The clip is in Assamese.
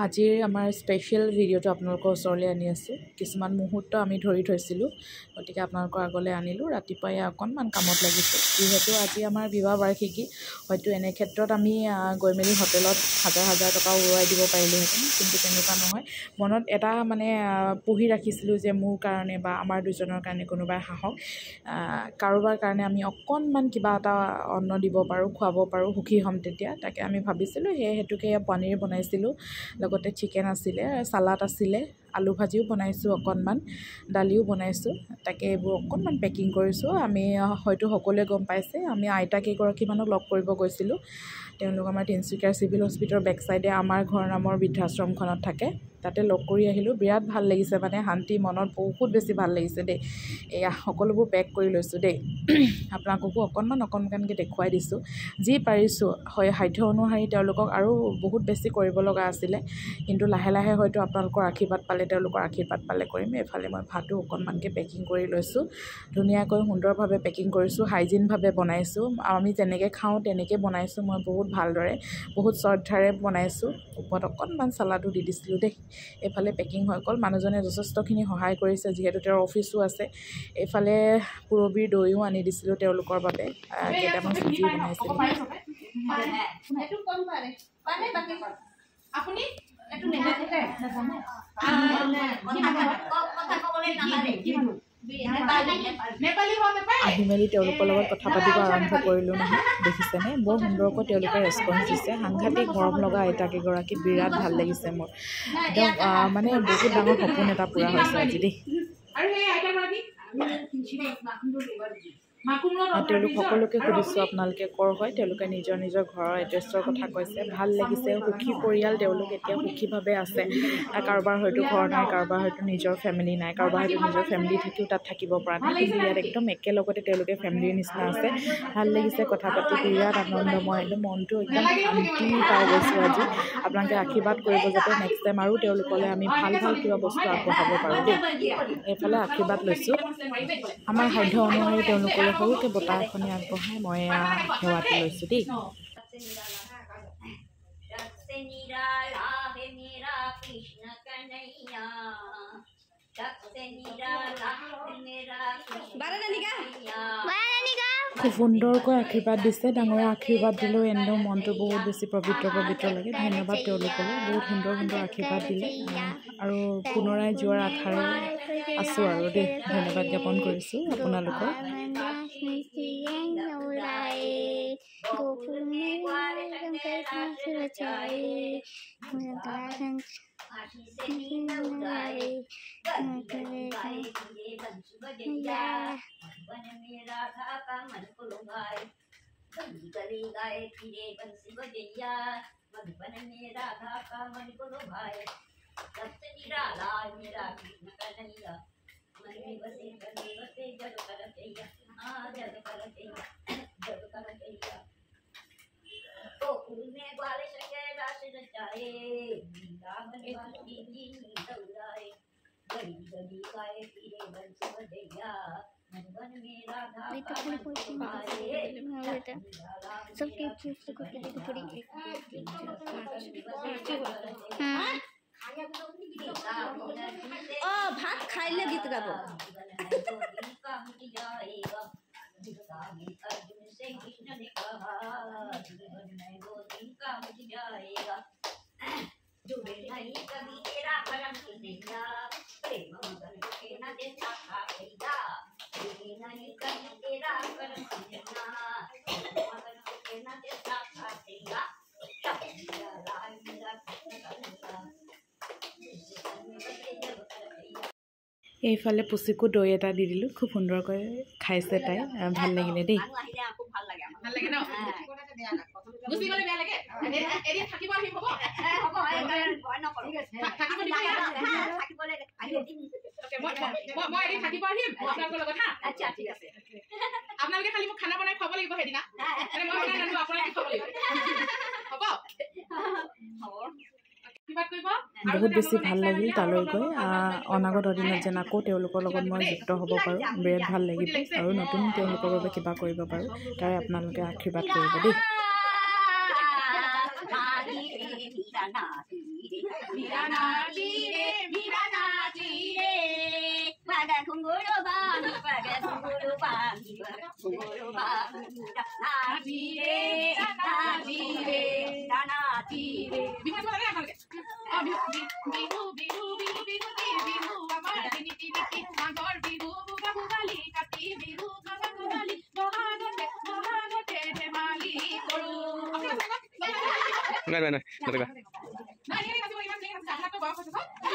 আজিৰ আমাৰ স্পেচিয়েল ভিডিঅ'টো আপোনালোকৰ ওচৰলৈ আনি আছোঁ। কিছুমান মুহূৰ্ত আমি ধৰি থৈছিলোঁ, গতিকে আপোনালোকৰ আগলৈ আনিলোঁ। ৰাতিপুৱাই অকণমান কামত লাগিছোঁ, যিহেতু আজি আমাৰ বিবাহ বাৰ্ষিকী। হয়তো এনে ক্ষেত্ৰত আমি গৈ মেলি হোটেলত হাজাৰ হাজাৰ টকা উৰুৱাই দিব পাৰিলোঁহেঁতেন, কিন্তু তেনেকুৱা নহয়। মনত এটা পুহি ৰাখিছিলোঁ যে মোৰ কাৰণে বা আমাৰ দুজনৰ কাৰণে কোনোবাই সাহস, কাৰোবাৰ কাৰণে আমি অকণমান কিবা এটা অন্ন দিব পাৰোঁ, খুৱাব পাৰোঁ, সুখী হ'ম তেতিয়া। তাকে আমি ভাবিছিলোঁ, সেইটোকে পনীৰ বনাইছিলোঁ, লগতে চিকেন আছিলে, চালাড আছিলে, আলু ভাজিও বনাইছোঁ, অকণমান দালিও বনাইছোঁ। তাকে এইবোৰ অকণমান পেকিং কৰিছোঁ। আমি হয়তো সকলোৱে গম পাইছে, আমি আইতা কেইগৰাকীমানক লগ কৰিব গৈছিলোঁ। তেওঁলোক আমাৰ তিনিচুকীয়াৰ চিভিল হস্পিটেলৰ বেক চাইডে আমাৰ ঘৰ নামৰ বৃদ্ধাশ্ৰমখনত থাকে। তাতে লগ কৰি আহিলোঁ। বিৰাট ভাল লাগিছে, শান্তি মনত বহুত বেছি ভাল লাগিছে দেই। এয়া সকলোবোৰ পেক কৰি লৈছোঁ দেই। আপোনালোককো অকণমানকৈ দেখুৱাই দিছোঁ। যি পাৰিছোঁ হয়, সাধ্য অনুসৰি তেওঁলোকক আৰু বহুত বেছি কৰিব লগা আছিলে, কিন্তু লাহে লাহে হয়তো আপোনালোকৰ আশীৰ্বাদ পালে, তেওঁলোকৰ আশীৰ্বাদ পালে কৰিম। এইফালে মই ভাতো অকণমানকৈ পেকিং কৰি লৈছোঁ। ধুনীয়াকৈ সুন্দৰভাৱে পেকিং কৰিছোঁ, হাইজিনভাৱে বনাইছোঁ। আমি যেনেকৈ খাওঁ তেনেকৈ বনাইছোঁ মই, বহুত ভালদৰে, বহুত শ্ৰদ্ধাৰে বনাইছোঁ। ওপৰত অকণমান চালাডো দি দিছিলোঁ দেই। এইফালে পেকিং হৈ গ'ল। মানুহজনে যথেষ্টখিনি সহায় কৰিছে, যিহেতু তেওঁৰ অফিচো আছে। এইফালে পুৰবীৰ দৈও আনি দিছিলোঁ তেওঁলোকৰ বাবে, কেইটামান চব্জি বনাইছিলোঁ। আহি মেলি তেওঁলোকৰ লগত কথা পাতিব আৰম্ভ কৰিলোঁ নহয়, দেখিছেনে? বৰ সুন্দৰকৈ তেওঁলোকে ৰেচপঞ্চ দিছে। সাংঘাতিক মৰম লগা আইতাকেইগৰাকী, বিৰাট ভাল লাগিছে মোৰ। একদম বহুত ডাঙৰ সপোন এটা পূৰা হৈছে আজি দেই। তেওঁলোক সকলোকে সুধিছোঁ আপোনালোকে ক'ৰ হয়, তেওঁলোকে নিজৰ নিজৰ ঘৰৰ এড্ৰেছৰ কথা কৈছে। ভাল লাগিছে, সুখী পৰিয়াল তেওঁলোক, এতিয়া সুখীভাৱে আছে। কাৰোবাৰ হয়তো ঘৰ নাই, কাৰোবাৰ হয়তো নিজৰ ফেমিলি নাই, কাৰোবাৰ হয়তো নিজৰ ফেমিলি থাকিও তাত থাকিব পৰা নাই, কিন্তু ইয়াত একদম একেলগতে তেওঁলোকে ফেমিলিৰ নিচিনা আছে। ভাল লাগিছে কথা পাতি, বিৰাট আনন্দময়, একদম মনটো একদম শান্তি পাই গৈছোঁ আজি। আপোনালোকে আশীৰ্বাদ কৰিব যাতে নেক্সট টাইম আৰু তেওঁলোকলৈ আমি ভাল কিবা বস্তু আগবঢ়াব পাৰোঁ দেই। এইফালে আশীৰ্বাদ লৈছোঁ। আমাৰ সাধ্য অনুসৰি তেওঁলোকলৈ সৰুকৈ বঁটা এখনি আগবঢ়াই মই সেৱাটো লৈছোঁ দেই। খুব সুন্দৰকৈ আশীৰ্বাদ দিছে। ডাঙৰে আশীৰ্বাদ দিলেও এনেও মনটো বহুত বেছি পবিত্ৰ লাগে। ধন্যবাদ তেওঁলোকলৈ, বহুত সুন্দৰ আশীৰ্বাদ দিলে। আৰু পুনৰাই যোৱাৰ আশাৰে আছোঁ আৰু দেই। ধন্যবাদ জ্ঞাপন কৰিছোঁ আপোনালোকক। ভাত খাইলে গীত গাব। এইফালে পুচিকো দৈ এটা দি দিলোঁ, খুব সুন্দৰকৈ খাইছে তাই, ভাল লাগিলে দেই। আপোনালোকে খালি মোক খানা বনাই খুৱাব লাগিব সেইদিনা। বহুত বেছি ভাল লাগিল তালৈ গৈ। অনাগত দিনত যেন আকৌ তেওঁলোকৰ লগত মই যুক্ত হ'ব পাৰোঁ, বিৰাট ভাল লাগিব। আৰু নতুন তেওঁলোকৰ বাবে কিবা কৰিব পাৰোঁ, তাৰে আপোনালোকে আশীৰ্বাদ কৰিব দেই। মীরা নাচি রে মীরা নাচি রে Paga kunguru bang, paga kunguru bang, kunguru bang. Nachi re, nachi re, nachi re. Bihu বলে আমাকে বিহু বিহু বিহু বিহু বিহু আমার নিতি নিতি আগর বিহু বাবু বালি কাটি বিহু বাবু বালি মহানতে ধেমালি কৰো নাই নাই নাই নাই নাই নাচিব ইমান নাই নাচিব বয়স হৈছে